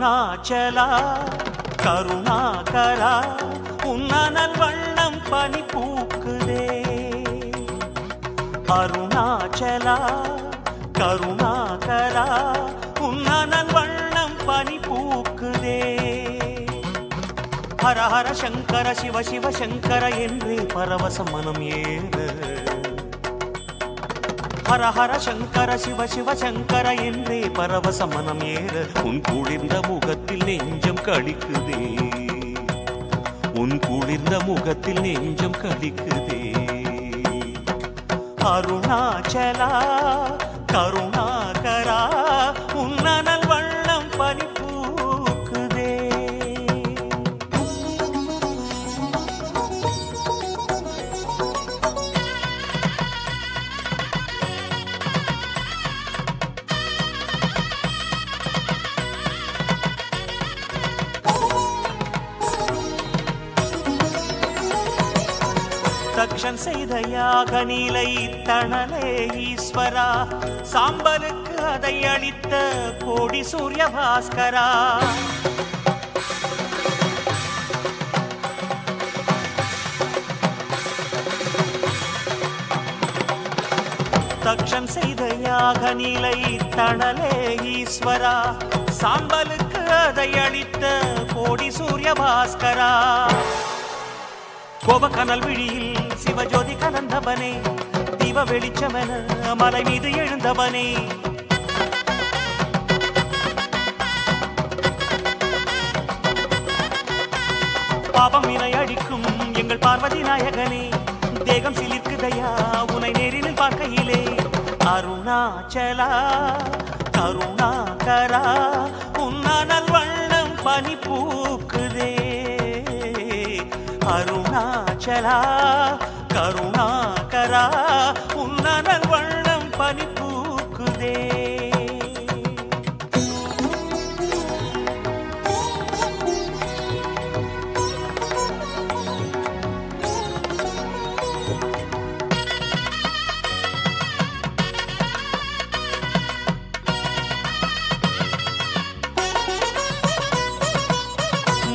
அருணாச்சலா கருணாகரா உன்னனல் வண்ணம் பனி பூக்குதே. அருணாச்சலா கருணாகரா உன்னனல் வண்ணம் பனி பூக்குதே. ஹர ஹர சங்கர சிவ சிவ சங்கர என்றே பரவச மனம் ஏற. ஹர ஹர சங்கர சிவ சிவ சங்கர என்றே பரவச மனம் ஏற. உன் குளிர்ந்த முகத்தில் நெஞ்சம் களிக்குதே. உன் குளிர்ந்த முகத்தில் நெஞ்சம் களிக்குதே. அருணாச்சலா கருணாகரா உன்னனல் வண்ணம் பனி பூக்குதே. தக்ஷன் செய்த யாக நீலை தணலே ஈஸ்வரா. சாம்பலுக்கு அதை அளித்த கோடி சூரிய பாஸ்கரா. தக்ஷன் செய்த யாக நீலை தணலே ஈஸ்வரா. சாம்பலுக்கு அதை அளித்த கோடி சூரிய பாஸ்கரா. கோபக்கனல் விழியில் சிவஜோதி கலந்தவனே. தீப வெளிச்சமென மலை மீது எழுந்தவனே. பாபம் வினை அழிக்கும் எங்கள் பார்வதி நாயகனே. தேகம் சிலிர்க்குதையா உனை நேரில் பார்க்கையிலே. அருணாச்சலா கருணாகரா உன்னனல் வண்ணம் பனி பூக்குதே. அருணாச்சலா கருணாகரா உன்னனல் வண்ணம் பனி பூக்குதே.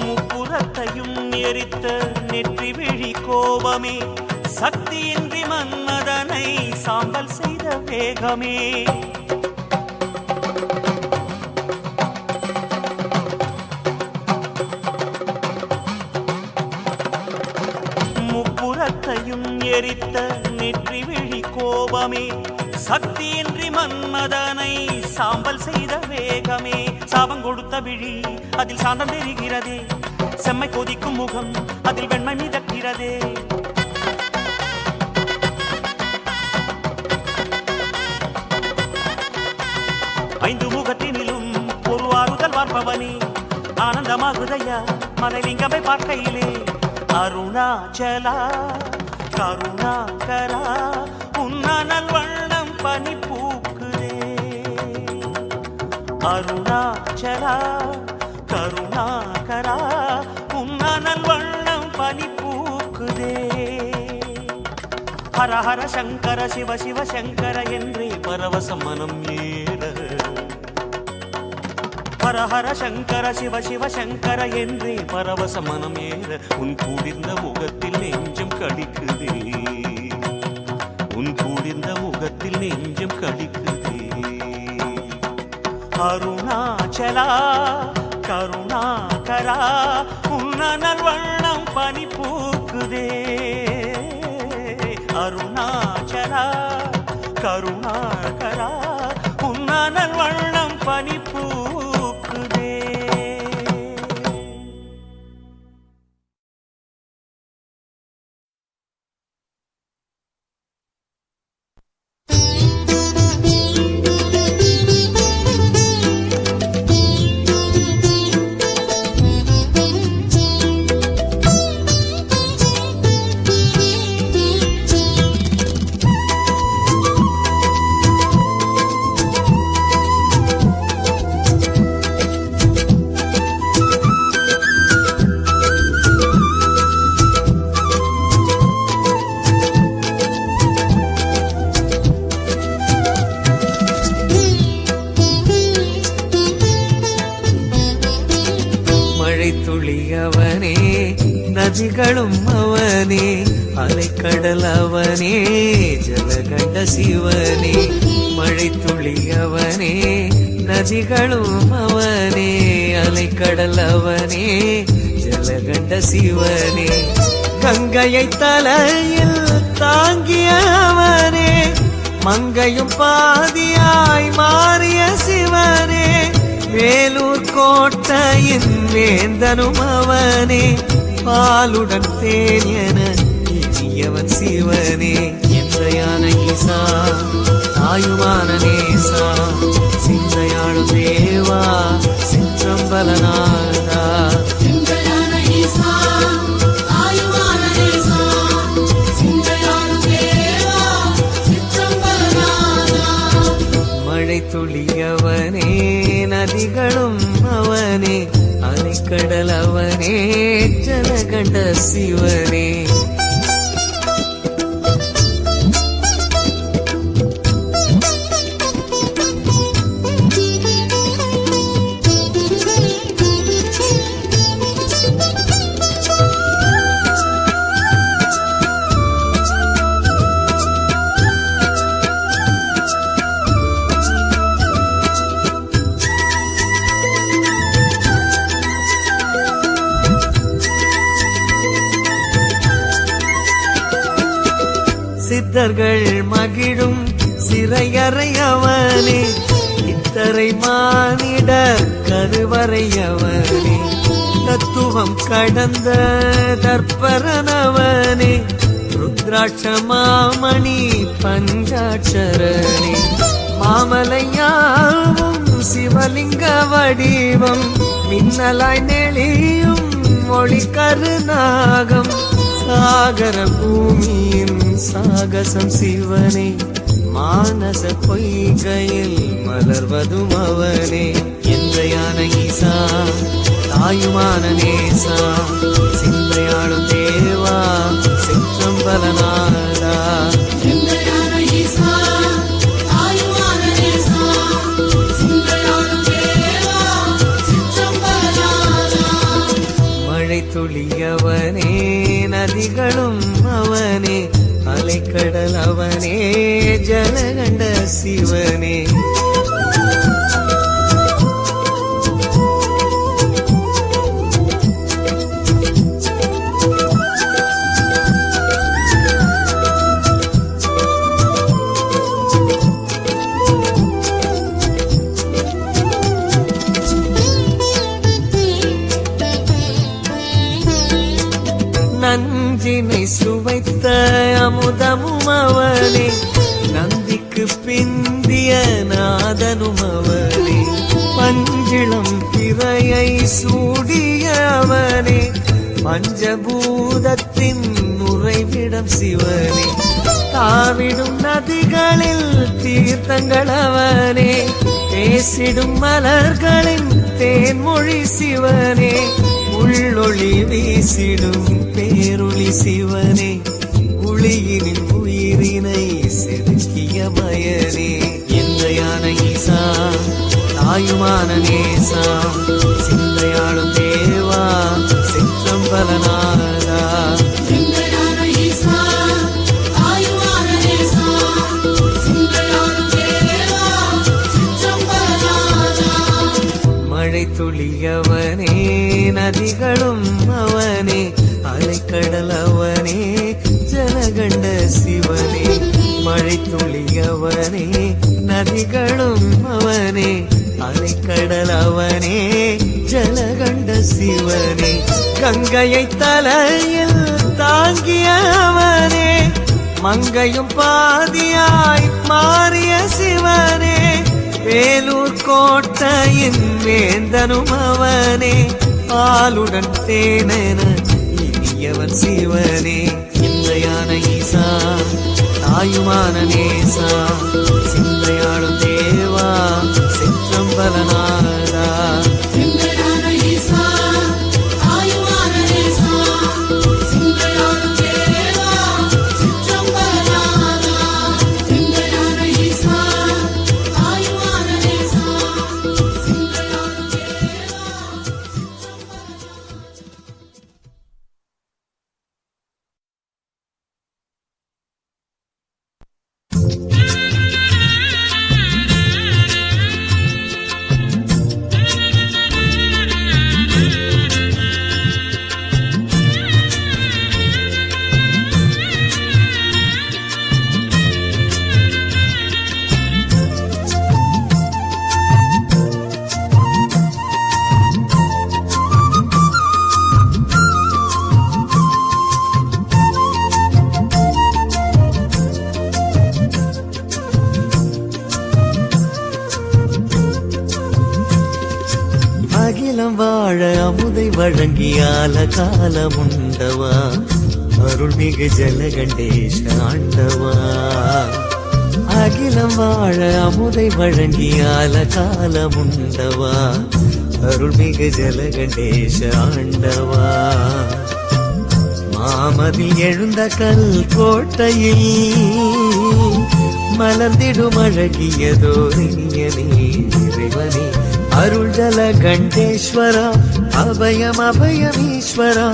முப்புறத்தையும் எரித்த நெற்றி விழி கோபமே. சக்தியின்றி மன்மதனை சாம்பல் செய்த வேகமே. முப்புறத்தையும் எரித்த நெற்றி விழி கோபமே. சக்தியின்றி மன்மதனை சாம்பல் செய்த வேகமே. சாபம் கொடுத்த விழி அதில் சாந்தம் தெரிகிறதே. செம்மை கொதிக்கும் முகம் அதில் வெண்மை மிதக்கிறதே. ஐந்து முகத்தினிலும் ஒரு ஆறுதல் வார்ப்பவனே. ஆனந்தமாகுதையா மலைலிங்கமை பார்க்கையிலே. அருணாச்சலா கருணாகரா உன்னனல் வண்ணம் பனி பூக்குதே. அருணாச்சலா கருணாகரா உன்னனல் வண்ணம் பனி பூக்குதே. ஹர ஹர சங்கர சிவ சிவ சங்கர என்றே பரவச மனம் ஏற. ஹர ஹர சங்கர சிவ சிவ சங்கர என்றே பரவச மனம் ஏற. உன் குளிர்ந்த முகத்தில் நெஞ்சம் களிக்குதே. உன் குளிர்ந்த முகத்தில் நெஞ்சம் களிக்குதே. அருணாச்சலா கருணாகரா உன்னனல் வண்ணம் பனி பூக்குதே. அருணாச்சலா கருணாகரா உன்னனல் வண்ணம் பனி பூக்குதே. நதிகளும் அவனே, அலைக்கடல் அவனே, ஜலகண்ட சிவனே. மழை துளி அவனே, நதிகளும் அவனே, அலைக்கடல் அவனே, ஜலகண்ட சிவனே. கங்கையை தலையில் தாங்கிய அவனே, மங்கையும் பாதியாய் மாறிய சிவனே. வேலூர் கோட்டையின் வேந்தனும் அவனே, பாலுடன் தேன் என இனியவன் சிவனே. எந்தையான ஈசா, தாயுமான நேசா, சிந்தையாளும் தேவா, சிற்றம்பலநாதா. மழை துளியவனே, நதிகளும் அவனே, அலைக்கடல் அவனே, ஜலகண்ட சிவனே. சித்தர்கள் மகிழும் சிறையறை அவனே, இத்தரை மானிடர் கருவறை அவனே. தத்துவம் கடந்த தற்பரனவனே, ருத்ராட்ச மாமணி பஞ்சாட்சரனே. மாமலையாவும் சிவலிங்க வடிவம், மின்னலாய் நெளியும் ஒளி கருநாகம். சாகர பூமியின் சாகசம் சிவனே, மானச பொய்கையில் மலர்வதும் அவனே. எந்தையான ஈசா, தாயுமான நேசா, சிந்தையாளும் தேவா, சிற்றம்பலநாதா. மழை துளியவனே, நதிகளும் அவனே, அலைக்கடல் அவனே, ஜலகண்ட சிவனே. நஞ்சினை சுவைத்த அமுதமும் அவனே, நந்திக்கு பிந்திய நாதனும் அவனே. பஞ்சிளம் பிறையை சூடிய அவனே, பஞ்சபூதத்தின் உறைவிடம் சிவனே. தாவிடும் நதிகளில் தீர்த்தங்கள் அவனே, பேசிடும் மலர்களின் தேன்மொழி சிவனே. உள்ளொளி வீசிடும் பேரொளி சிவனே, ஒளியினில் உயிரினை செதுக்கிய மயனே. எந்தையான ஈசா, தாயுமான நேசா, சிந்தையாளும் தேவா, சிற்றம்பலநாதா. மழை துளியவனே, நதிகளும் அவனே, அலைக்கடல் அவனே, ஜலகண்ட சிவனே. மழை துளியவனே, நதிகளும் அவனே, அலைக்கடல் அவனே, ஜலகண்ட சிவனே. கங்கையை தலையில் தாங்கிய அவனே, மங்கையும் பாதியாய் மாறிய சிவனே. வேலூர் கோட்டையின் வேந்தனும் அவனே, பாலுடன் தேனென இனியவன் சிவனே. எந்தையான ஈசா, தாயுமான நேசா, சிந்தையாளும் தேவா, சிற்றம்பலநாதா. அமுதை வழங்கியால காலமுண்டவா அருள்மிகு ஜலகண்டேஷ ஆண்டவா அகிலம் வாழ அமுதை வழங்கியால காலமுண்டவா அருள்மிகு ஜலகண்டேஷ ஆண்டவா மாமதில் எழுந்த கல் கோட்டையில் மலர்ந்திடும் அழகியதோரினியனே இறைவனே அருள் ஜல கண்டேஸ்வரா அபயம் அபயம் ஈஸ்வரா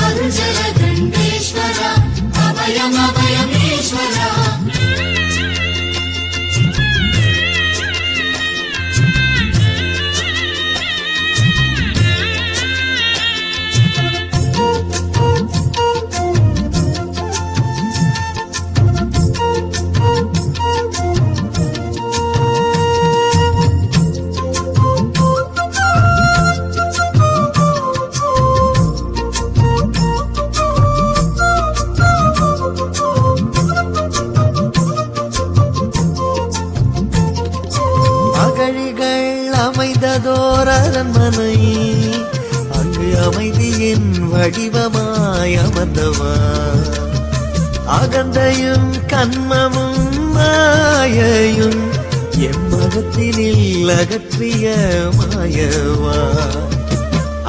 அருள் ஜல கண்டேஸ்வரா அபயம் அபயம் ஈஸ்வரா அமைந்ததோர் அரண்மனை அங்கு அமைதியின் வடிவமாய் அமர்ந்தவா அகந்தையும் கண்மமும் மாயையும் எம்மகத்தினில் அகற்றிய மாயவா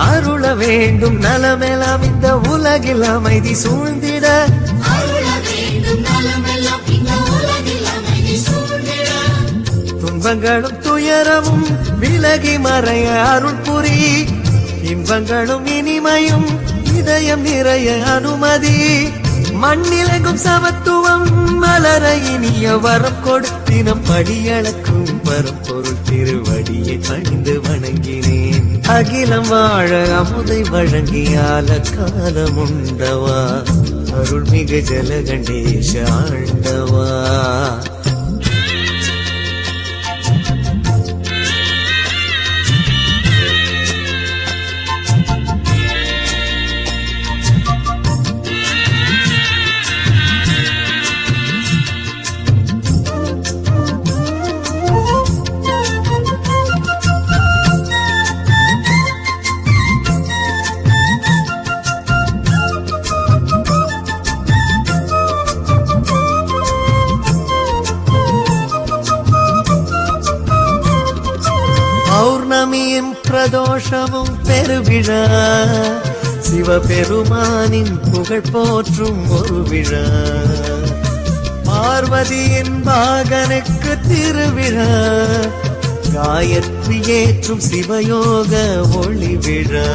அருள வேண்டும் நலமெல்லாம் இந்த உலகில் அமைதி சூழ்ந்திட அருள வேண்டும் நலமெல்லாம் இந்த உலகில் அமைதி சூழ்ந்திட துன்பங்களும் துயரமும் விலகி மறைய அருள் புரி இன்பங்களும் இனிமையும் இதயம் நிறைய அனுமதி மண்ணிலெங்கும் சமத்துவம் மலர இனிய வரம் கொடுத்தினம் படியளக்கும் பரம்பொருள் திருவடியை பணிந்து வணங்கினேன் அகிலம் வாழ அமுதை வழங்கியால காலமுண்டவா அருள்மிகு ஜலகண்டேஷ ஆண்டவா பௌர்ணமியின் பிரதோஷமும் பெருவிழா சிவபெருமானின் புகழ் போற்றும் ஒரு விழா பார்வதியின் பாகனுக்கு திருவிழா காயத்ரி ஏற்றும் சிவயோக ஒளி விழா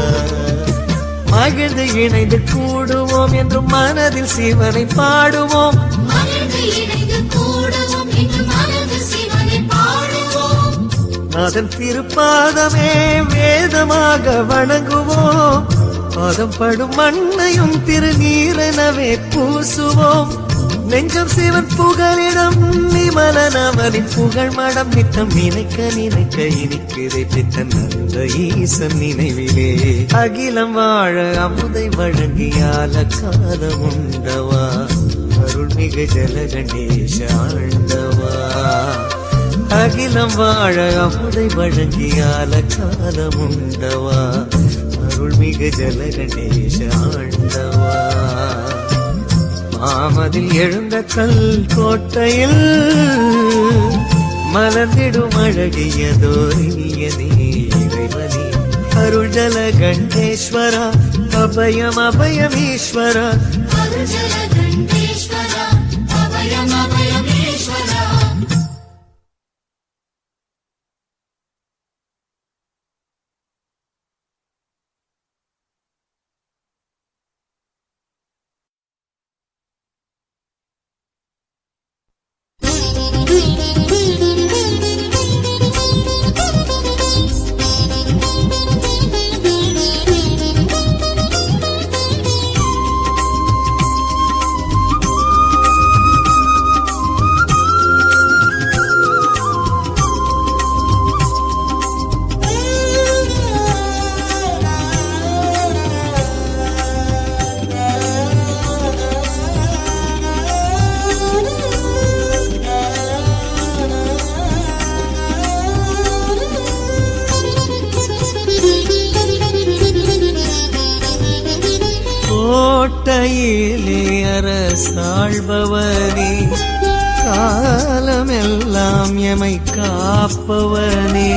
மகிழ்ந்து இணைந்து கூடுவோம் என்றும் மனதில் சிவனை பாடுவோம் மகிழ்ந்து இணைந்து கூடுவோம் என்று மனதில் சிவனை பாடுவோம் அதன் திருப்பாதமே வேதமாக வணங்குவோம் பாதம் படும் மண்ணையும் திருநீரெனவே பூசுவோம் நெஞ்சம் சிவன் புகழிடம் நிமலன் அவனின் புகழ் மடம் நித்தம் நினைக்க நினைக்க இனிக்குதை பித்தன் நல்ல ஈசன் நினைவிலே அகிலம் வாழ அமுதை வழங்கியால காலமுண்டவா அருள்மிகு ஜலகண்டேஷ ஆண்டவா அகிலம் வாழ அமுதை வழங்கியால காலமுண்டவா அருள்மிகு ஜலகண்டேஷ ஆண்டவா மாமதில் எழுந்த கல் கோட்டையில் மலர்ந்திடும் அழகியதோரினியனே இறைவனே அருள் ஜல கண்டேஸ்வரா அபயம் அபயம் ஈஸ்வரா அருள் ஜல கண்டேஸ்வரா அபயம் அபயம் ஈஸ்வரா கோட்டையிலே அரசாள்பவனே காலமெல்லாம் எமை காப்பவனே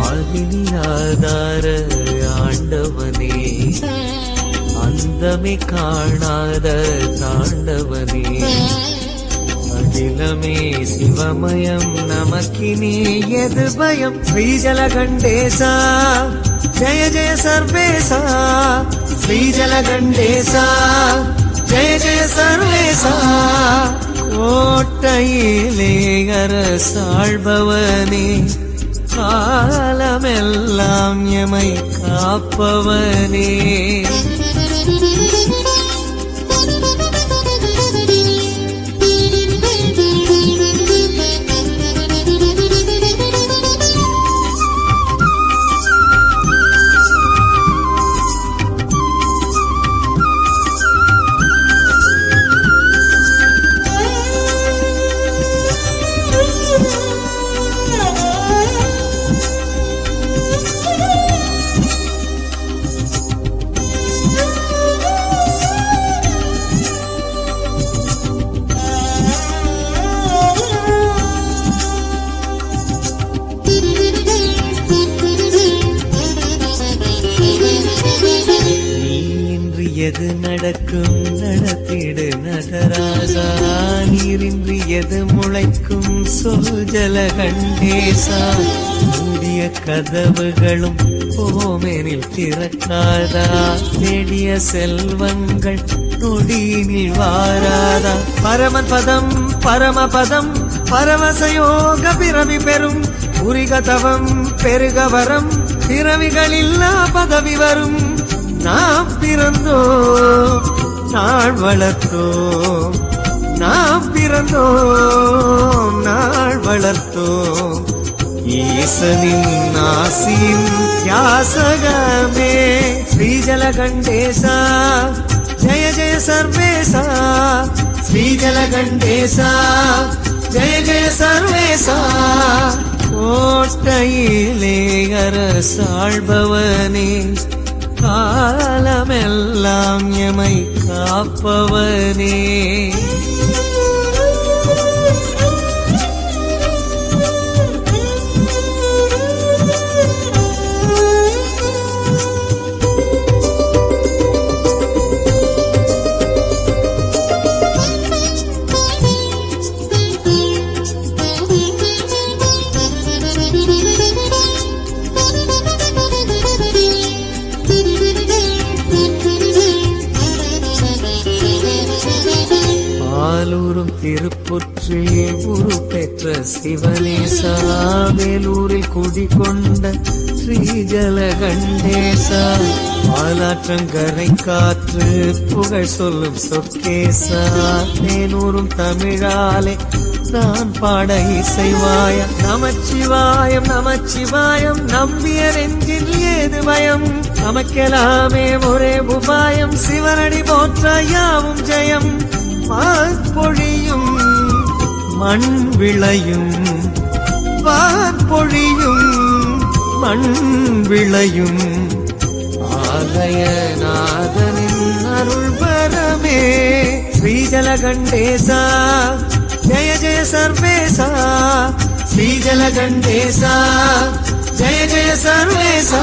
ஆதினி ஆதார ஆண்டவனே அந்தமே காணாத தாண்டவனே அகிலமே சிவமயம் நமக்கினே எது பயம் ஸ்ரீஜலகண்டேசா ஜய ஜய சர்வேசா ஸ்ரீஜலகண்டேசா ஜய ஜய சர்வேசா கோட்டையிலே அரசாள்பவனே காலமெல்லாம் எமை காப்பவனே எது நடக்கும் நடத்திடு நகராஜா நீரின்றி எது முளைக்கும் சொல் ஜலகண்டேசா மூடிய கதவுகளும் போமெனில் திறக்காதா தேடிய செல்வங்கள் நொடியினில் வாராதா பரமன் பதம் பரமபதம் பரவசயோக பிறவி பெறும் உரிகதவம் பெருகவரம் பிறவிகளில்லா பதவி வரும் நாம் பிறந்தோம் நாள் வளர்த்தோம் நாம் பிறந்தோம் நாள் வளர்த்தோம் ஈசனின் ஆசியின் யாசகமே ஸ்ரீஜலகண்டேசா ஜய ஜய சர்வேசா ஸ்ரீஜலகண்டேசா ஜய ஜய சர்வேசா கோட்டையிலே அரசாள்பவனே காலமெல்லாம் எமை காப்பவனே பாலூரும் திருப்புற்றில் உரு பெற்ற சிவனேசா வேலூரில் குடிகொண்ட ஸ்ரீஜலகண்டேசா பாலாற்றங்கரை காற்று புகழ் சொல்லும் சொக்கேசா தேனூரும் தமிழாலே நான் பாட இசைவாயம் நமச்சிவாயம் நமச்சிவாயம் நம்பிய நெஞ்சில் ஏது பயம் நமக்கெல்லாமே ஒரே உபாயம் சிவனடி போற்ற யாவும் ஜெயம் வான்பொழியும் மண் விளையும் வான்பொழியும் மண் விளையும் ஆலயநாதனின் அருள் வரமே ஸ்ரீஜலகண்டேசா ஜய ஜய சர்வேசா ஸ்ரீஜலகண்டேசா ஜய ஜய சர்வேசா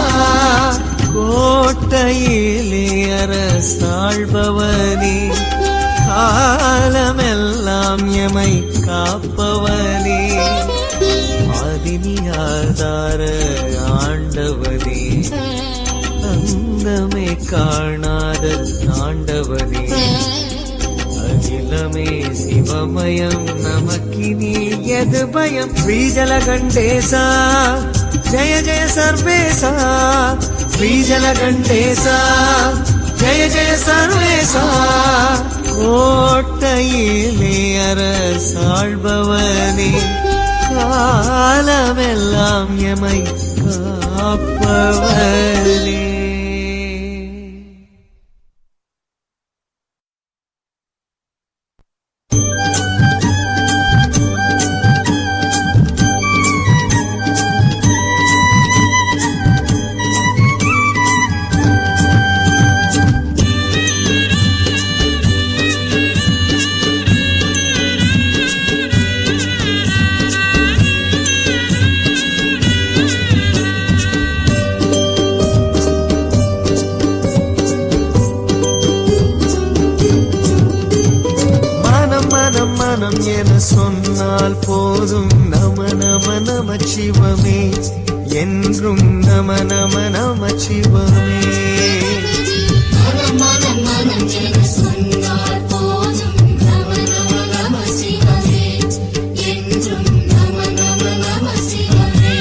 கோட்டையிலே அரசாள்பவனே காலமெல்லாம் எமை காப்பவனே ஆதினி ஆதார ஆண்டவனே அந்தமே காணாத ஆண்டவனே அகிலமே சிவமயம் நமக்கினி எது பயம் ஸ்ரீஜலகண்டேசா ஜய ஜய சர்வேசா ஸ்ரீஜலகண்டேசா ஜய ஜய சர்வேசா கோட்டையிலே அரசாள்பவனே காலமெல்லாம் எமை காப்பவனே சொன்னால் போதும் நம நம நம சிவமே என்றும் நம நம நம சிவமே மனம் மனம் மனம் என சொன்னால் போதும் நம நம நம சிவமே என்றும் நம நம நம சிவமே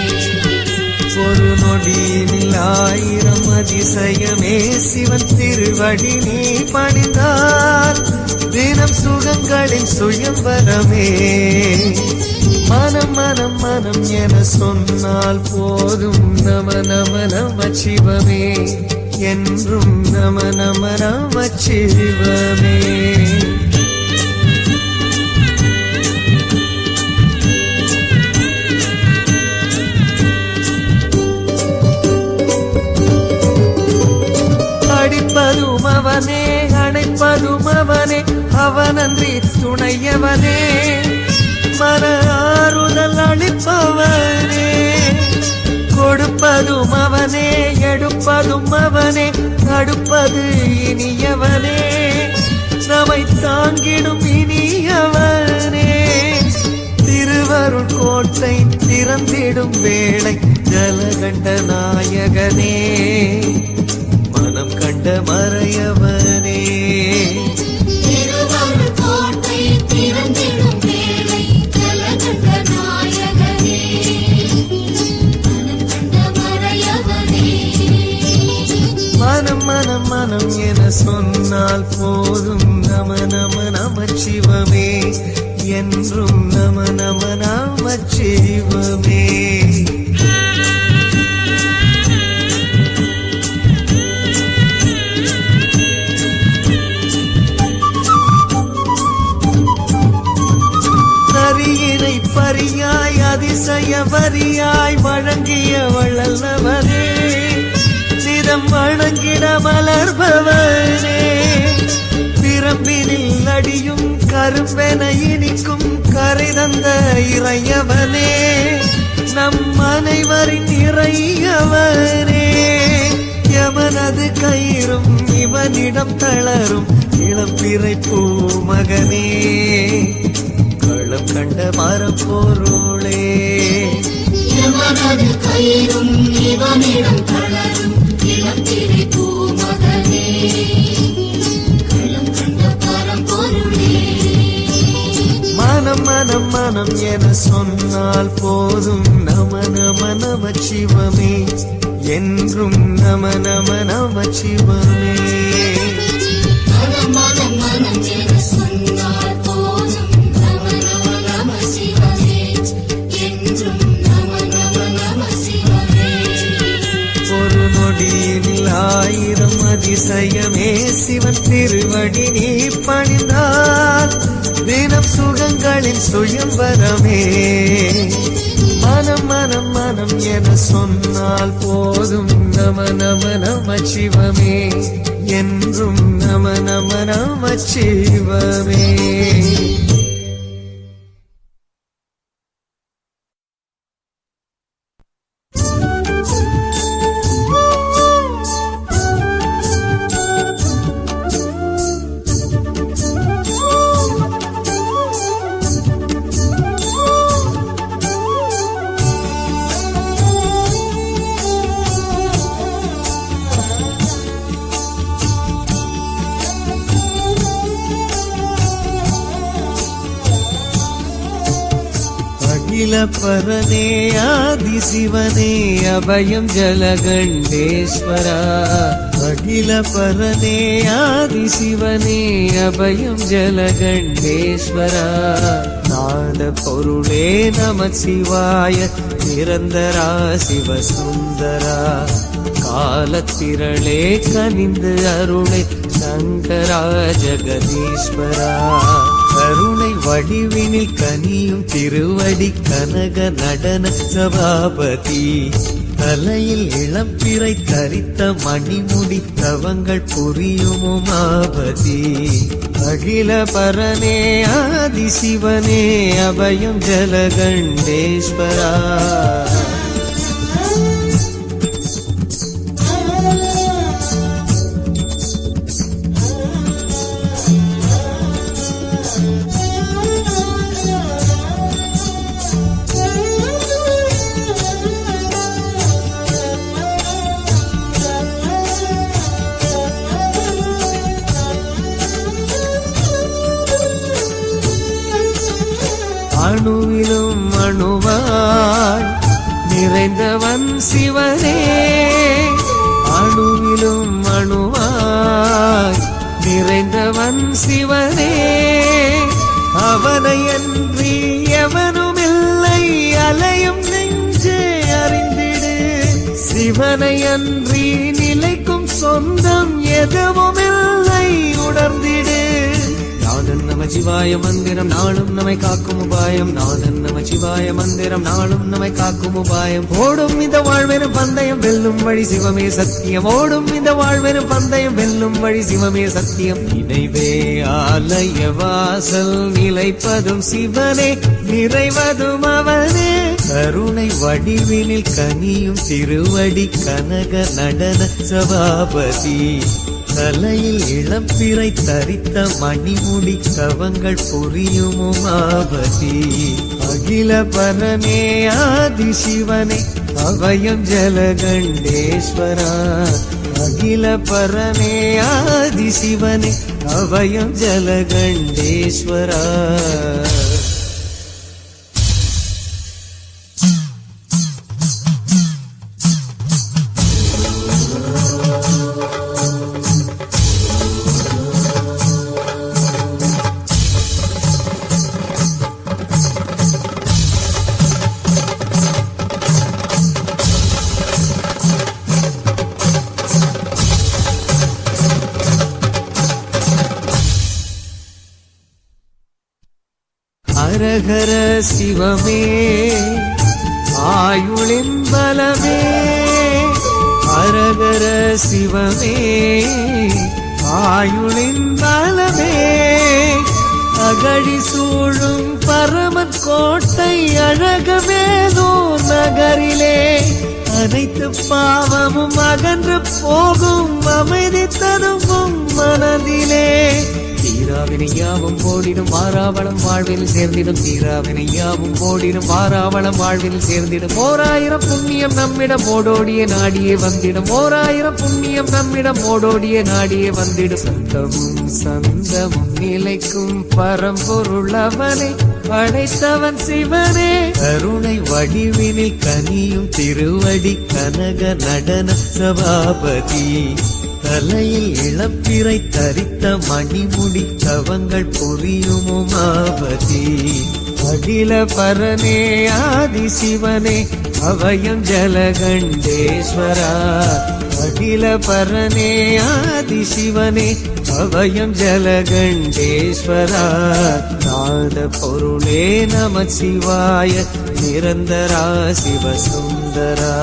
ஒரு நொடியில் ஆயிரம் அதிசயமே சிவன் திருவடி நீ பணிந்தால் தினம் சுகங்களின் சுயம்பரமே மனம் மனம் மனம் என சொன்னால் போதும் நம நம நம சிவமே என்றும் நம நம நம சிவமே அடிப்பதும் அவனே அணைப்பதும் அவனே அவனன்றி துணையவனே மன ஆறுதல் அளிப்பவனே கொடுப்பதும் அவனே எடுப்பதும் அவனே தடுப்பது இனியவனே நம்மை தாங்கிடும் இனியவனே திருவருள் கோட்டை திறந்திடும் வேளை ஜலகண்ட நாயகனே மனம் கண்ட மறையவனே திருவருள் கோட்டை திறந்திடும் வேளை ஜலகண்ட நாயகனே மனம் கண்ட மறையவனே மனம் மனம் மனம் என சொன்னால் போதும் நம நம நம சிவமே என்றும் நம நம நம சிவமே சரியினை பரியாய் அதிசய வரியாய் வழங்கிய வள்ளல்னவனே சிதம் வணங்கிட மலர்பவனே பிரம்பினில் அடியும் கரும்பென இனிக்கும் கரை தந்த இறையவனே நம் அனைவரின் இறையவனே யமனது கயிறும் இவனிடம் தளரும் இளம்பிறை பூமகனே களம் கண்ட மரப்பொருளே யமனது கயிறும் இவனிடம் தளரும் இளம்பிறை பூமகனே களம் கண்ட பரம்பொருளே மனம் மனம் மனம் என சொன்னால் போதும் நம நம நம சிவமே என்றும் நம நம நம சிவமே மனம் மனம் மனம் என சொன்னால் போதும் நம நம நம சிவமே என்றும் நம நம நம சிவமே ஒரு நொடியில் ஆயிரம் அதிசயமே சிவன் திருவடி நீ பணிந்தால் தினம் சுகங்களின் சுயம்பரமே மனம் மனம் மனம் என சொன்னால் போதும் நம நம நம சிவமே என்றும் நம நம நம சிவமே அகில பரனே ஆதி சிவனே அபயம் ஜலகண்டேஸ்வரா அகில பரனே ஆதி சிவனே அபயம் ஜலகண்டேஸ்வரா நாத பொருளே நம சிவாய நிரந்தரா சிவசுந்தரா காலத்திரளே கனிந்து அருளை சங்கரா ஜெகதீஸ்வரா கருணை வடிவினில் கனியும் திருவடி கனக நடன சபாபதி தலையில் இளம்பிறை தரித்த மணிமுடி தவங்கள் புரியும் உமாபதி அகில பரனே ஆதி சிவனே அபயம் ஜலகண்டேஸ்வரா அணுவிலும் அணுவாய் நிறைந்தவன் சிவனே, அணுவிலும் அணுவாய் நிறைந்தவன் சிவனே, அவனை அன்றி எவனுமில்லை அலையும் நெஞ்சே அறிந்திடு, சிவனை அன்றி நிலைக்கும் சொந்தம் எதுவுமில்லை உணர்ந்திடு. நாதன் நம சிவாய மந்திரம் நாளும் நம்மை காக்கும் உபாயம், நாதன் நம சிவாய மந்திரம் நாளும் நம்மை காக்கும் உபாயம். ஓடும் இந்த வாழ்வெனும் பந்தயம் வெல்லும் வழி சிவமே சத்தியம், ஓடும் இந்த வாழ்வெனும் பந்தயம் வெல்லும் வழி சிவமே சத்தியம். நினைவே ஆலய வாசல் நிலைப்பதும் சிவனே, நிறைவதும் அவனே, கருணை வடிவினில் கனியும் திருவடி கனக நடன சபாபதி, தலையில் இளம்பிறை தரித்த மணிமுடி கவங்கள் புரியும் உமாபதி, அகில பரமே ஆதி சிவனே அபயம் ஜலகண்டேஸ்வரா, அகில பரமே ஆதி சிவனே அபயம் ஜலகண்டேஸ்வரா. ஹரஹர சிவமே ஆயுளின் பலமே, ஹரஹர சிவமே ஆயுளின் பலமே, அகழி சூழும் பரமன் கோட்டை அழகமேதோ நகரிலே, அனைத்து பாவமும் அகன்று போகும் அமைதி தருவும் மனதிலே, தீராவினையாவும் ஓடிடும் வாராவளம் வாழ்வில் சேர்ந்திடும், தீராவினையாவும் ஓடிடும் வாராவளம் வாழ்வில் சேர்ந்திடும், ஓராயிரம் புண்ணியம் நம்மிடம் ஓடோடிய நாடியே வந்திடும், ஓராயிரம் புண்ணியம் நம்மிடம் ஓடோடிய நாடியே வந்திடும். சந்தமும் சந்தமும் நிலைக்கும் பரம்பொருள் அவனை படைத்தவன் சிவனே, கருணை வடிவினில் கனியும் திருவடி கனக நடன சபாபதி, தலையில் இளப்பிறை தரித்த மணிமுடி கவங்கள் புரியும் உமாபதி, அகில பரனே ஆதி சிவனே அபயம் ஜலகண்டேஸ்வரா, அகில பரனே ஆதி சிவனே அபயம் ஜலகண்டேஸ்வரா. நாத பொருளே நம சிவாய நிரந்தரா சிவசுந்தரா,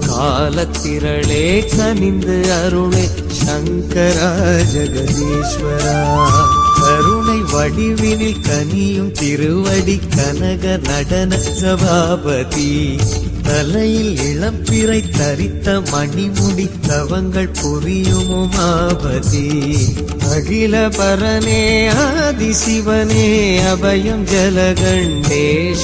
காலத்திரளே கனிந்து அருளே சங்கரா ஜெகதீஸ்வரா, கருணை வடிவினில் கனியும் திருவடி கனக நடன சபாபதி, தலையில் இளம்பிறை தரித்த மணிமுடி கவங்கள் புரியும் உமாபதி, அகில பரனே ஆதி சிவனே அபயம் ஜலகண்டேஸ்வரா.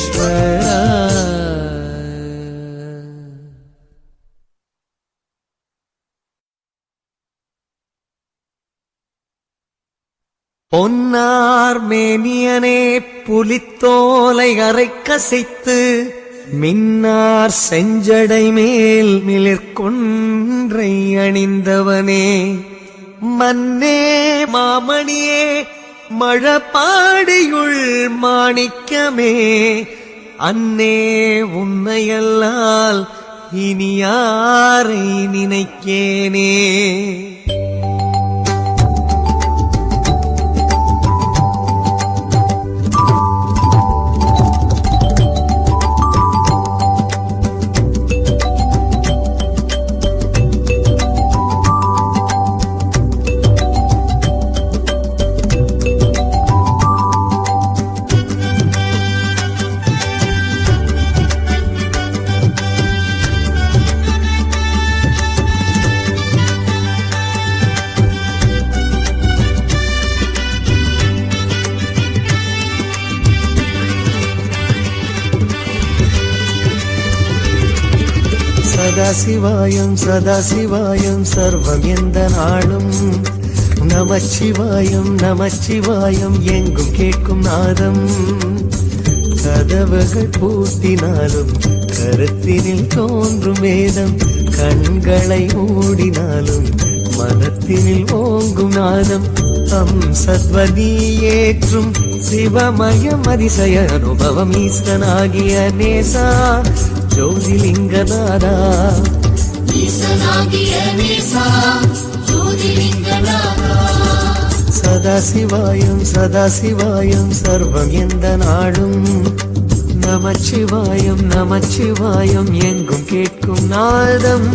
பொன்னார் மேனியனே புலித்தோலை அரை கசைத்து, மின்னார் செஞ்சடை மேல் மிளிர்கொன்றை அணிந்தவனே, மன்னே மாமணியே மழபாடியுள் மாணிக்கமே, அன்னே உன்னையல்லால் இனி யாரை நினைக்கேனே. சதாசிவாயம் சதாசிவாயம் சர்வம் எந்த நாளும், நமச்சிவாயம் நமச்சிவாயம் எங்கும் கேட்கும் நாதம், கதவுகள் பூட்டினாலும் கருத்தினில் தோன்றும் வேதம், கண்களை மூடினாலும் மனத்தினில் ஓங்கும் நாதம். சத்வதி ஏற்றும் சிவமயம் அதிசய அனுபவம் ஈசனாகிய நேசா ஜோதிலிங்கநாதா. ஈசனாகிய நேசா ஜோதிலிங்கநாதா. சதாசிவாயம் சதாசிவாயம் சர்வம் எந்த நாடும், நமச்சிவாயம் நமச்சிவாயம் எங்கும் கேட்கும் நாதம்.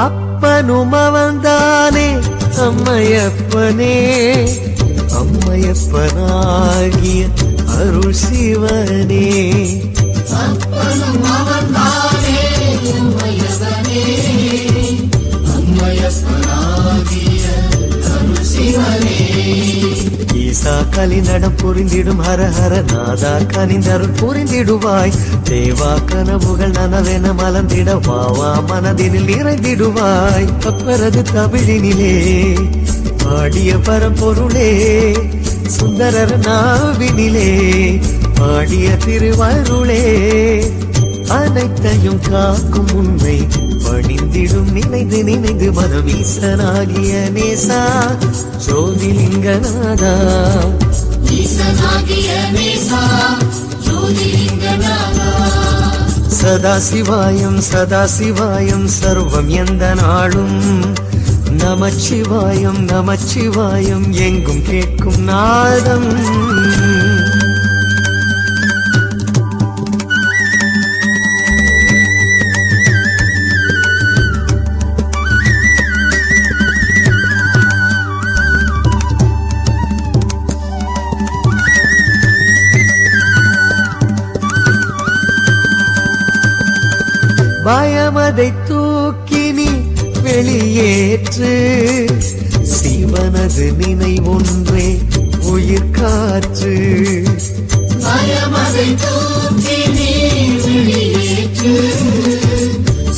அப்பனும் அவன்தானே அம்மையப்பனே, அம்மையப்பனாகிய அருள் சிவனே. அப்பனும் அவன்தானே அம்மையப்பனே, அம்மையப்பனாகிய அருள் சிவனே. ஈசா கலிநடம் புரிந்திடும் ஹர ஹர நாதா கனிந்தருள் புரிந்திடுவாய். தேவா கனவுகள் நனவென மலர்ந்திட வாவா மனதினில் நிறைந்திடுவாய். அப்பரது தமிழினிலே பாடிய பரம்பொருளே, சுந்தரர் நாவினிலே பாடிய திருவருளே. அனைத்தையும் காக்கும் உண்மை பணிந்திடும் நினைந்து நினைந்து மனம் ஈசனாகிய நேசா ஜோதிலிங்கநாதா. ஈசனாகிய நேசா ஜோதிலிங்கநாதா. சதாசிவாயம் சதாசிவாயம் சர்வம் எந்த நாளும், நமச்சிவாயம் நமச்சிவாயம் எங்கும் கேட்கும் நாதம். பயமதை தூக்கி நீ வெளியேற்று, சிவனது நினைவொன்றே உயிர் காற்று. பயமதை தூக்கி நீ வெளியேற்று,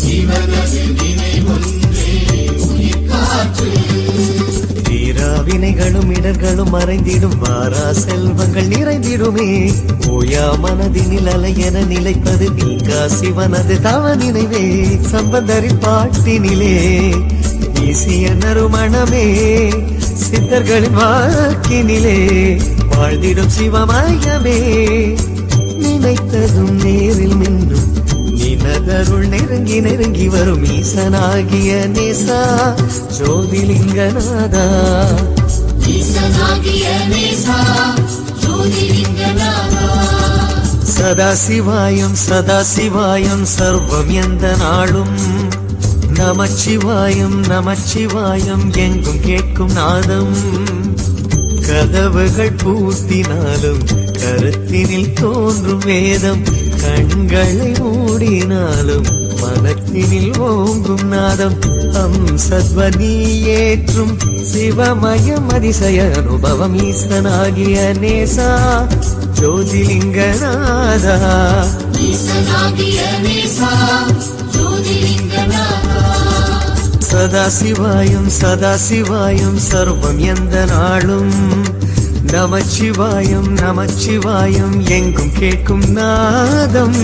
சிவனது நினைவொன்றே உயிர் காற்று. தீராவினைகளும் இடர்களும் மறைந்திடும், வாரா செல்வங்கள் நிறைந்திடுமே. ஓயா மனதினில் அலையென நிலைப்பது நீங்கா சிவனது தவ நினைவே. சம்பந்தரின் பாட்டினிலே வீசிய நறுமணமே, சித்தர்களின் வாக்கினிலே வாழ்ந்திடும் சிவமயமே. நினைத்ததும் நேரில் நின்றும் நினதருள் நெருங்கி நெருங்கி வரும் ஈசனாகிய நேசா ஜோதிலிங்கநாதா. ஈசனாகிய நேசா ஜோதிலிங்கநாதா. சதாசிவாயம் சதாசிவாயம் சர்வம் எந்த நாளும், நமச்சிவாயம் நமச்சிவாயம் எங்கும் கேட்கும் நாதம். கதவுகள் பூட்டினாலும் கருத்தினில் தோன்றும் வேதம், கண்களை மூடினாலும் மனத்தினில் ஓங்கும் நாதம். சத்வதி ஏற்றும் சிவமயம் அதிசய அனுபவம் ஈசனாகிய நேசா ஜோதிலிங்கநாதா. ஈசனாகிய நேசா ஜோதிலிங்கநாதா. சதாசிவாயம் சதாசிவாயம் சர்வம் எந்த நாளும், நமச்சிவாயம் நமச்சிவாயம் எங்கும் கேட்கும் நாதம்.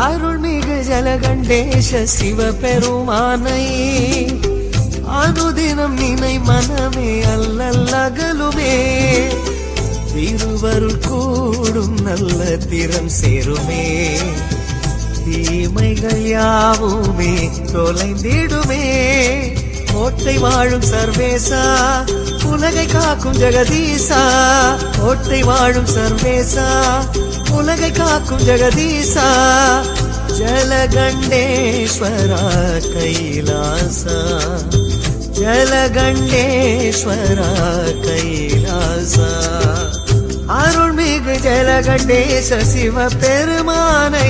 அருள்மிகு ஜலகண்டேஷ சிவபெருமானை அனுதினம் நினை மனமே அல்லல்லகலுமே திருவருள் கூடும் நல்ல திறம் சேருமே தீமைகள் யாவுமே தொலைந்திடுமே கோட்டை வாழும் சர்வேசா உலகை காக்கும் ஜெகதீசா கோட்டை வாழும் சர்வேசா உலகை காக்கும் ஜெகதீசா ஜலகண்டேஸ்வரா கைலாசா ஜலகண்டேஸ்வரா கைலாசா அருள்மிகு ஜலகண்டேச சிவபெருமானை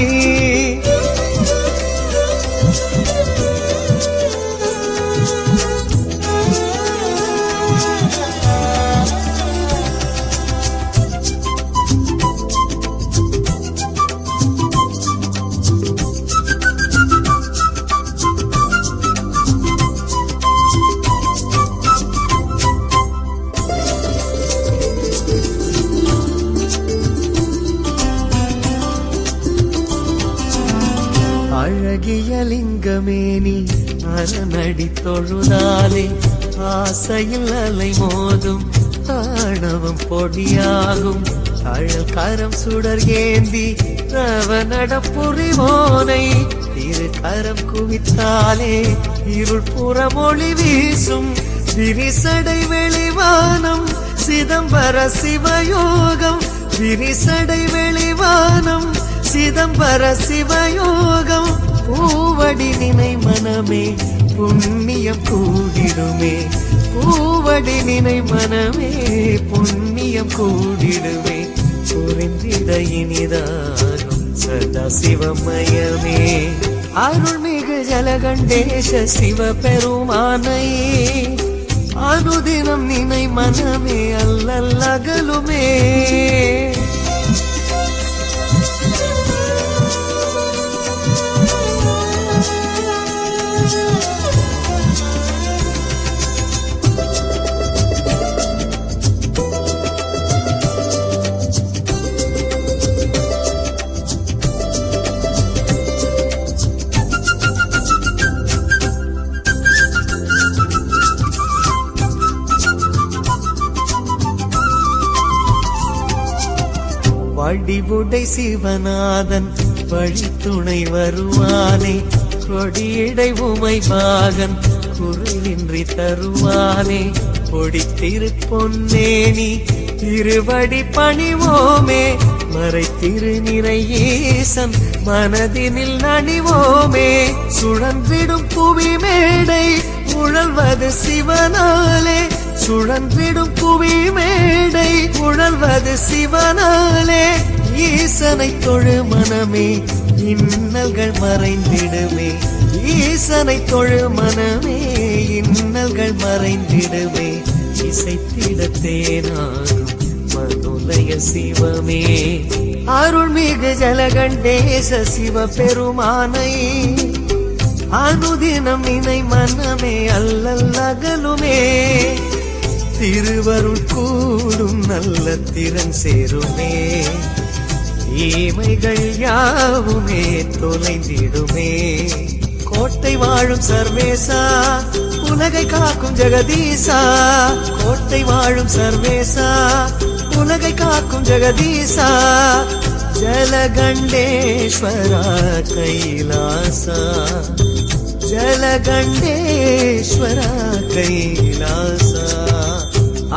அழகிய லிங்கமேனி அரணடி தொழுதாலே ஆசையில் அலை மோதும் ஆணவம் பொடியாகும் அழல் கரம் சுடர் ஏந்தி ரவநட புரிவோனை இரு கரம் குவித்தாலே இருள் புறமொழி வீசும் விரிசடை வெளிவானம் சிதம்பர சிவயோகம் விரிசடை வெளிவானம் சிதம்பர சிவயோகம் பூவடி நினை மனமே புண்ணியம் கூடிடுமே பூவடி நினை மனமே புண்ணியம் கூடிடுமே புரிந்திட இனிதாகும் சதா சிவமயமே அருள்மிகு ஜலகண்டேஷ சிவபெருமானை அனுதினம் நினை மனமே அல்லல்லகலுமே வடிவுடை சிவநாதன் வழித்துணை வருவானே கொடியடை உமை பாகன் குறையின்றி தருவானே கொடித்திரு பொன்னேனி திருவடி பணிவோமே மறை திருநிறை ஈசன் மனதினில் நணிவோமே சுழன்றிடும் புவி மேடை உழல்வது சிவனாலே சுழன்றிடும் புவி மேடை உழல்வது சிவனாலே ஈசனை தொழு மனமே இன்னல்கள் மறைந்திடுமே ஈசனை தொழு மனமே இன்னல்கள் மறைந்திடுமே இசைத்திட தேனாகும் மதுலய சிவமே அருள்மிகு ஜலகண்டேச சிவபெருமானை அனுதினம் நினை மனமே அல்லல்லகலுமே திருவருள் கூடும் நல்ல திறன் சேருமே தீமைகள் யாவுமே தொலைந்திடுமே கோட்டை வாழும் சர்வேசா உலகை காக்கும் ஜெகதீசா கோட்டை வாழும் சர்வேசா உலகை காக்கும் ஜெகதீசா ஜலகண்டேஸ்வரா கைலாசா ஜலகண்டேஸ்வரா கைலாசா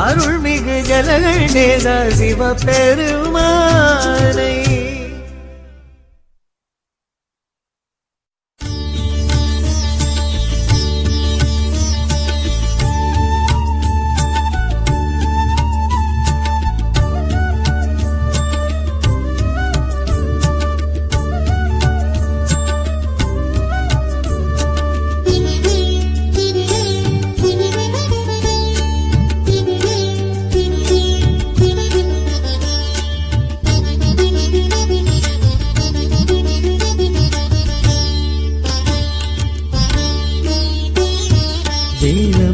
அருள்மிகு ஜலகண்டேச சிவபெருமானை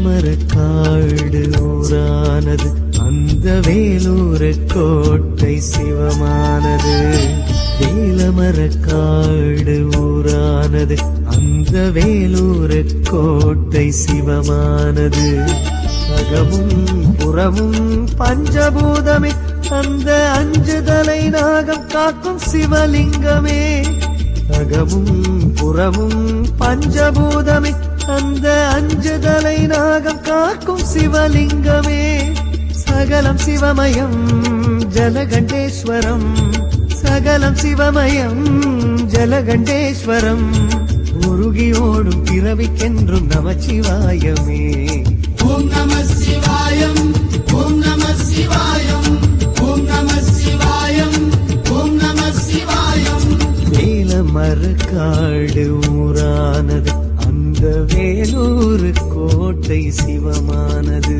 வேலமரக்காடு ஊரானது அந்த வேலூர் கோட்டை சிவமானது வேலமரக்காடு ஊரானது அந்த வேலூர் கோட்டை சிவமானது அகமும் புறமும் பஞ்சபூதமே அந்த அஞ்சுதலை நாகம் காக்கும் சிவலிங்கமே அகமும் புறமும் பஞ்சபூதமே அந்த அஞ்சுதலை நாகம் காக்கும் சிவலிங்கமே சகலம் சிவமயம் ஜலகண்டேஸ்வரம் சகலம் சிவமயம் ஜலகண்டேஸ்வரம் உருகியோடும் பிறவிக்கென்றும் நமச்சிவாயமே ஓம் நம சிவாயம் ஓம் நம சிவாயம் ஓம் நம சிவாயம் ஓம் நம சிவாயம் வேலமரக்காடு ஊரானது அந்த வேலூர் கோட்டை சிவமானது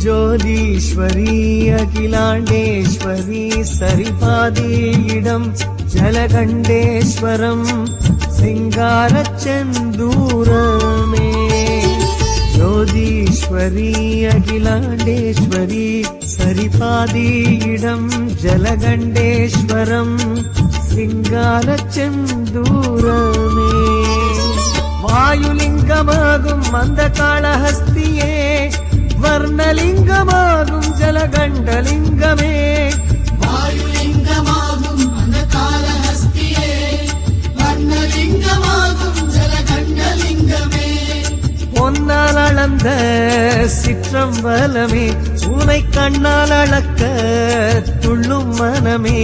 ஜோதீஸ்வரி அகிலாண்டேஸ்வரி சரிபாதியிடம் ஜலகண்டேஸ்வரம் சிங்காரச் செந்தூரமே ஜோதீஸ்வரி அகிலாண்டேஸ்வரி சரிபாதியிடம் ஜலகண்டேஸ்வரம் சிங்காரச் செந்தூரமே வாயுலிங்கமாகும் அந்த காளஹஸ்தியே வர்ணலிங்கமாகும் ஜலகண்டலிங்கமே வாயுலிங்கமாகும் அந்த காளஹஸ்தியே வர்ணலிங்கமாகும் ஜலகண்டலிங்கமே பொன்னால் அளந்த சிற்றம்பலமே உனை கண்ணால் அளக்க துள்ளும் மனமே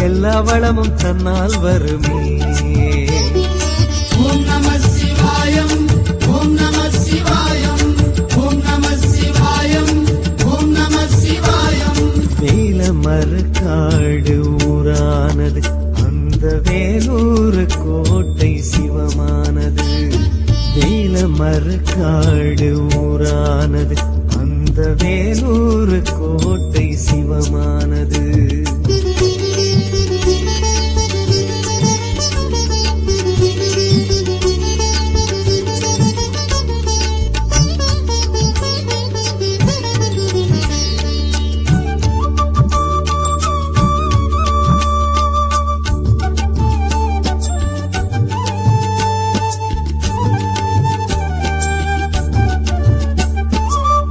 எல்லா வளமும் தன்னால் வருமே ஓம் நம சிவாயம் ஓம் நம சிவாயம் ஓம் நம சிவாயம் ஓம் நம சிவாயம் வேலமரக்காடு ஊரானது அந்த வேலூர் கோட்டை சிவமானது வேலமரக்காடு ஊரானது அந்த வேலூர் கோட்டை சிவமானது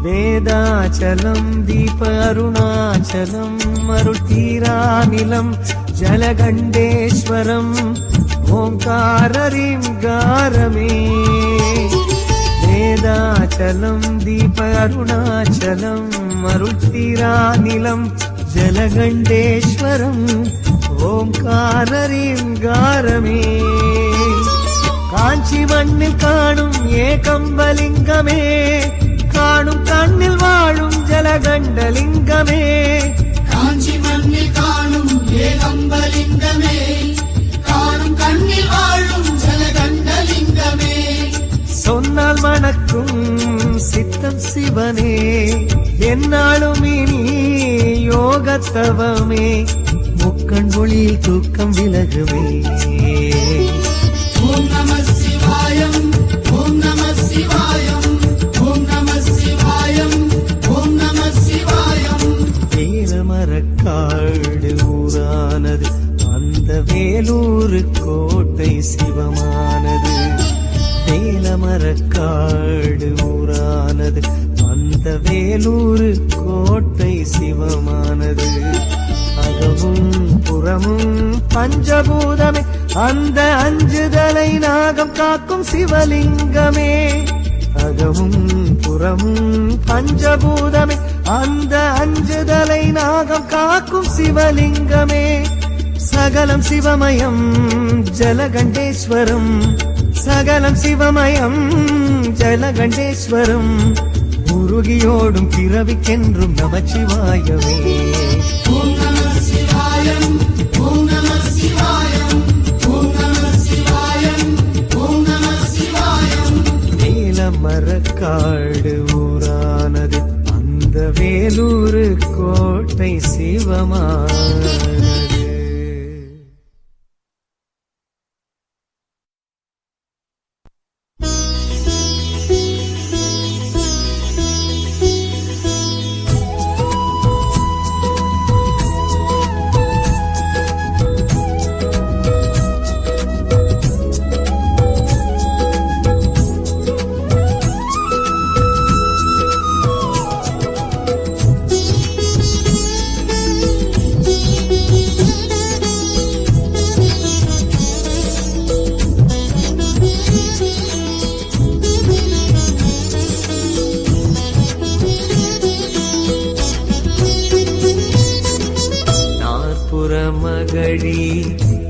வேதாச்சலம் தீப அருணாச்சலம் அருள்தீராநிலம் ஜலகண்டேஸ்வரம் ஓங்காரரீங்காரமே வேதாச்சலம் தீப அருணாச்சலம் அருள்தீராநிலம் ஜலகண்டேஸ்வரம் ஓங்காரரீங்காரமே காஞ்சி மண்ணில் காணும் ஏகம்பலிங்கமே காணும் கண்ணில் வாழும் ஜலகண்டலிங்கமே காஞ்சி மண்ணில் காணும் ஏகம்பலிங்கமே காணும் கண்ணில் வாழும் ஜலகண்டலிங்கமே சொன்னால் மணக்கும் சித்தம் சிவனே என்னாலும் இனி யோகத்தவமே முக்கண் ஒளியில் தூக்கம் விலகுமே ஓம் நம சிவாயம் ஓம் நம சிவாயம் ஓம் நம சிவாயம் ஓம் நம சிவாயம் வேலமரக்காடு ஊரானது அந்த வேலூர் கோட்டை சிவமானது வேலமரக்காடு ஊரானது அந்த வேலூர் கோட்டை சிவமானது அகமும் புறமும் பஞ்சபூதமே அந்த அஞ்சுதலை நாகம் காக்கும் சிவலிங்கமே அகமும் புறமும் பஞ்சபூதமே அந்த அஞ்சுதலை நாகம் காக்கும் சிவலிங்கமே சகலம் சிவமயம் ஜலகண்டேஸ்வரம் சகலம் சிவமயம் ஜலகண்டேஸ்வரம் உருகியோடும் பிறவிக்கென்றும் நமச்சிவாயவே. ஓம் நம சிவாயம் ஓம் நம சிவாயம் ஓம் நம சிவாயம் ஓம் நம சிவாயம். நீலமரக்காடு ஊரானது அந்த வேலூர் கோட்டை சிவமானது. மகளி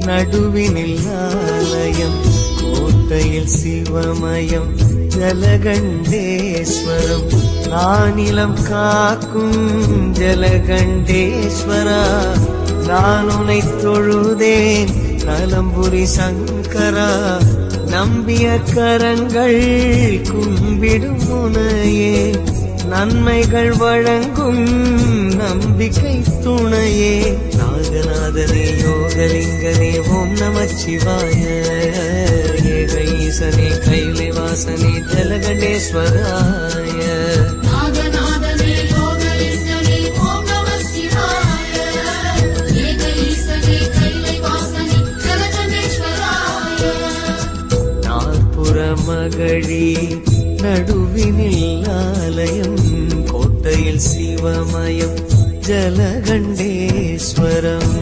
நடுவினில் ஆலயம் கோட்டையில் சிவமயம் ஜலகண்டேஸ்வரம் நானிலம் காக்கும் ஜலகண்டேஸ்வரா நான் உனை தொழுதேன் நலம்புரி சங்கரா நம்பிய கரங்கள் கும்பிடும் உனையே நன்மைகள் வழங்கும் நம்பிக்கை துணையே நாகநாதனே யோகலிங்கனே ஓம் நமச்சிவாய ஏக ஈசனே கைலைவாசனே ஜலகண்டேஸ்வராய நாகநாதனே யோகலிங்கனே ஓம் நம சிவாய ஏக ஈசனே கைலைவாசனே ஜலகண்டேஸ்வராய. நாற்புற மகளி நடுவினில் ஆலயம் கோட்டையில் சிவமயம் ஜலகண்டேஸ்வரம்.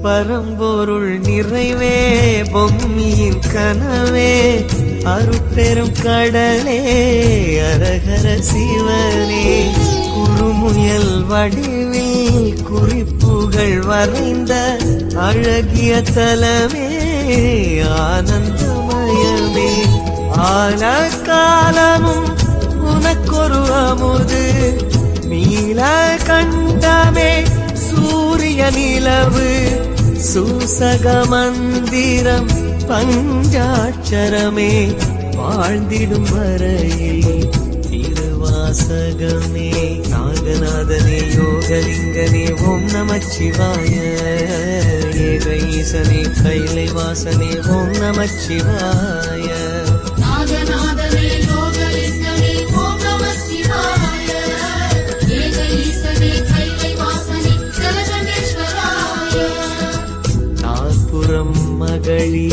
பரம்பொருள் நிறைவே பொம்மியின் கனவே அருட்பெரும் கடலே அரகர சிவனே குறுமுயல் வடிவில் குறிப்புகள் வரைந்த அழகிய தலமே ஆனந்தமயமே ஆன காலமும் உனக்கொரு அமுது நீல கண்டமே சூரிய நிலவு சூசக மந்திரம் பஞ்சாட்சரமே வாழ்ந்திடும் வரையில் திருவாசகமே நாகநாதனே யோகலிங்கனே ஓம் நமச்சிவாய ஏக ஈசனே கைலைவாசனே ஓம் நமச்சிவாய நாகநாதனே யோகலிங்கனே ஓம் நம சிவாய ஏக ஈசனே கைலைவாசனே ஜலகண்டேஸ்வராய. நாற்புறம் மகளி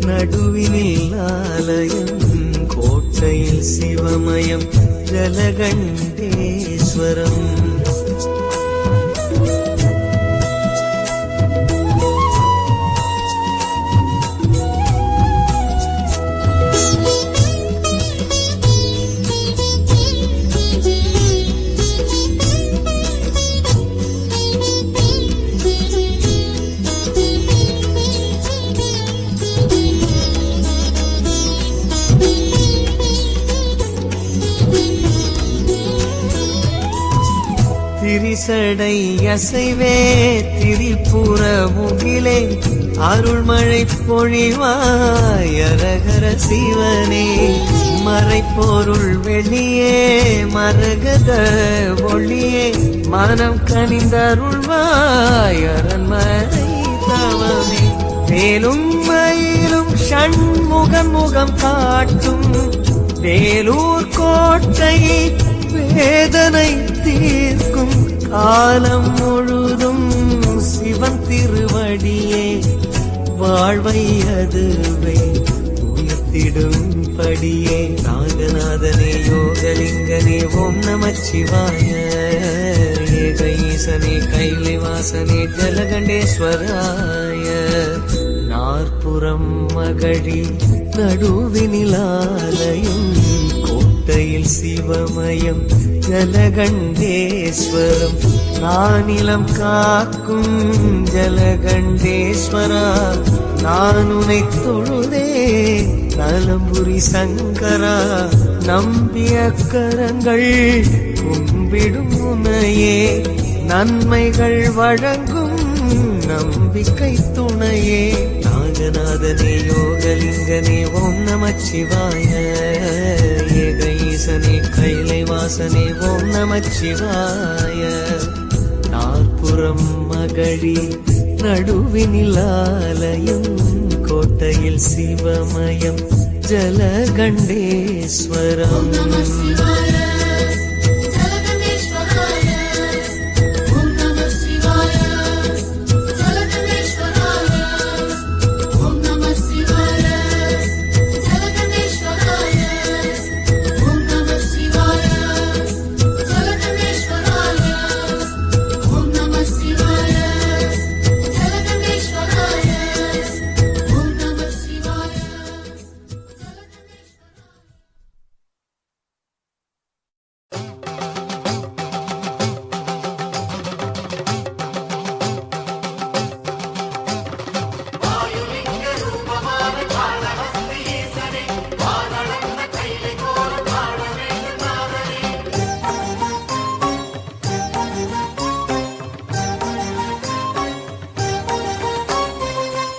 நடுவினில் ஆலயம் கோட்டையில் சிவமயம் ஜலகண்டேஸ்வரம். திரிசடை அசைவே திரிபுர முகிலே அருள்மழை பொழிவாய் அரகர சிவனே மறைப்பொருள் வெளியே மரகத ஒளியே மனம் கனிந்தருள்வாய் அரண்மனை தவமே வேலும் மயிலும் ஷண்முகன் முகம் காட்டும் வேலூர் கோட்டை வேதனை தீர்க்கும் காலம் முழுதும் சிவன் திருவடியே வாழ்வை அதுவே உயர்த்திடும் திருவடியே நாகநாதனே யோகலிங்கனே ஓம் நமச்சிவாய ஏக ஈசனே கைலைவாசனே ஜலகண்டேஸ்வராய நாற்புறம் மகழி நடுவினிலாலயம் கோட்டையில் சிவமயம் ஜலகண்டேஸ்வரம் நானிலம் காக்கும் ஜலகண்டேஸ்வரா நான் உனை தொழுதே நலம்புரி சங்கரா நம்பிய கரங்கள் கும்பிடும் உனையே நன்மைகள் வழங்கும் நம்பிக்கை துணையே நாகநாதனே யோகலிங்கனே ஓம் நமச்சிவாய ஏக ஈசனே கைலைவாசனே ஓம் நமச்சிவாய நாற்புறம் மகழி நடுவினிலாலயம் கோட்டையில் சிவமயம் ஜலகண்டேஸ்வரம்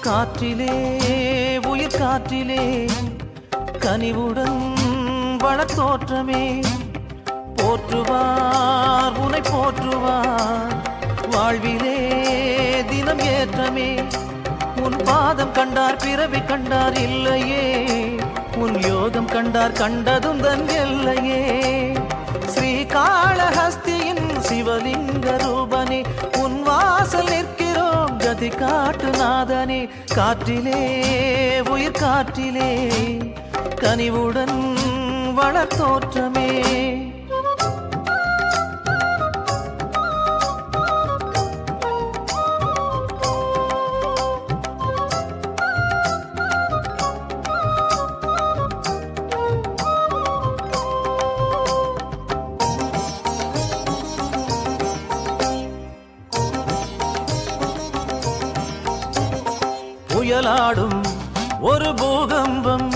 காற்றிலே உயிர் காற்றிலே கனிவுடன் வளத்தோற்றமே போற்றுவார் உனை போற்றுவார் வாழ்விலே தினம் ஏற்றமே உன் பாதம் கண்டார் பிறவி கண்டார் இல்லையே உன் யோகம் கண்டார் கண்டதும் தன் எல்லையே ஸ்ரீகாளஹஸ்தியின் சிவலிங்க ரூபனே உன் வாசல் நிற்கிறோம் கதி காட்டு நாதனே காற்றிலே உயிர் காற்றிலே கனிவுடன் வளர்த்தோற்றமே புயலாடும் ஒரு பூகம்பம்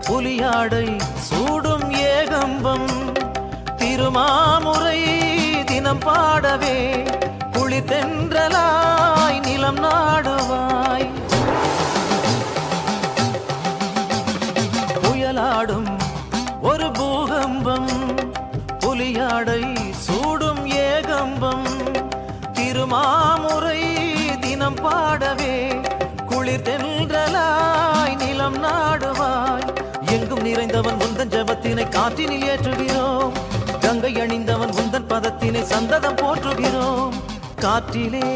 புலியாடை சூடும் ஏகம்பம் திருமாமுறை தினம் பாடவே குளித்தென்றலாய் நிலம் நாடுவாய் புயலாடும் ஒரு பூகம்பம் புலியாடை சூடும் ஏகம்பம் திருமாமுறை தினம் பாடவே குளிர்தென்றலாய் நிலம் நாடுவாய் எங்கும் நிறைந்தவன் உந்தன் ஜபத்தினை காற்றினில் ஏற்றுகிறோம் கங்கை அணிந்தவன் உந்தன் பதத்தினை சந்ததம் போற்றுகிறோம் காற்றிலே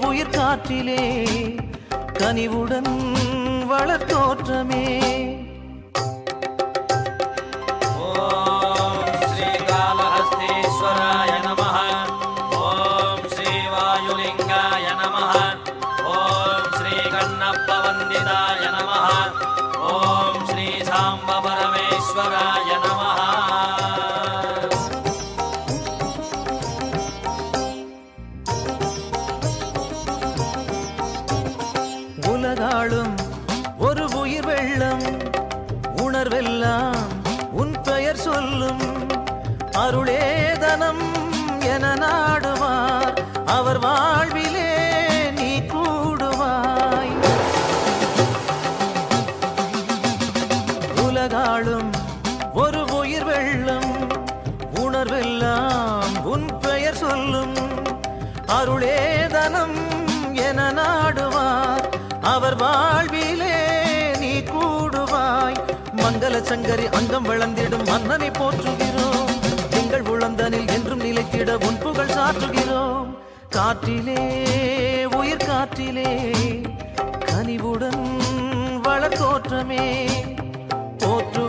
உயிர் காற்றிலே கனிவுடன் வளர்த்தோற்றமே परमेश्वराय नमः। உலகாளும் ஒரு உயிர் வெள்ளம் உணர்வெல்லாம் உன் பெயர் சொல்லும் அருளேதனம் என நாடுவார் அவர் வாழ்விலே நீ கூடுவாய் உலகாளும் ஒரு உயிர் வெள்ளம் உணர்வெல்லாம் உன் பெயர் சொல்லும் அருளேதனம் என நாடுவார் அவர் வாழ்விலே நீ கூடுவாய் மங்கள சங்கரி அங்கம் வளர்ந்திடும் மன்னனை போற்றுகிறோம் எங்கள் உளந்தனில் என்றும் நிலைத்திட உன் புகழ் சாற்றுகிறோம் காற்றிலே உயிர் காற்றிலே கனிவுடன் வளர்த்தோற்றமே போற்று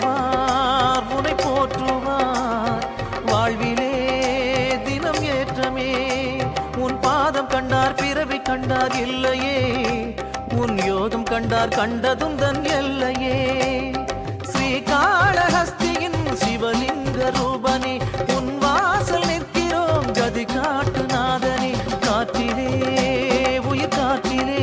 உன் பாதம் கண்டார் பிறவி கண்டார் இல்லையே உன் யோகம் கண்டார் கண்டதும் தன் எல்லையே ஸ்ரீகாளஹஸ்தியின் சிவலிங்க ரூபனே உன் வாசல் நிற்கிறோம் கதி காட்டு நாதனே காற்றிலே உயிர் காற்றிலே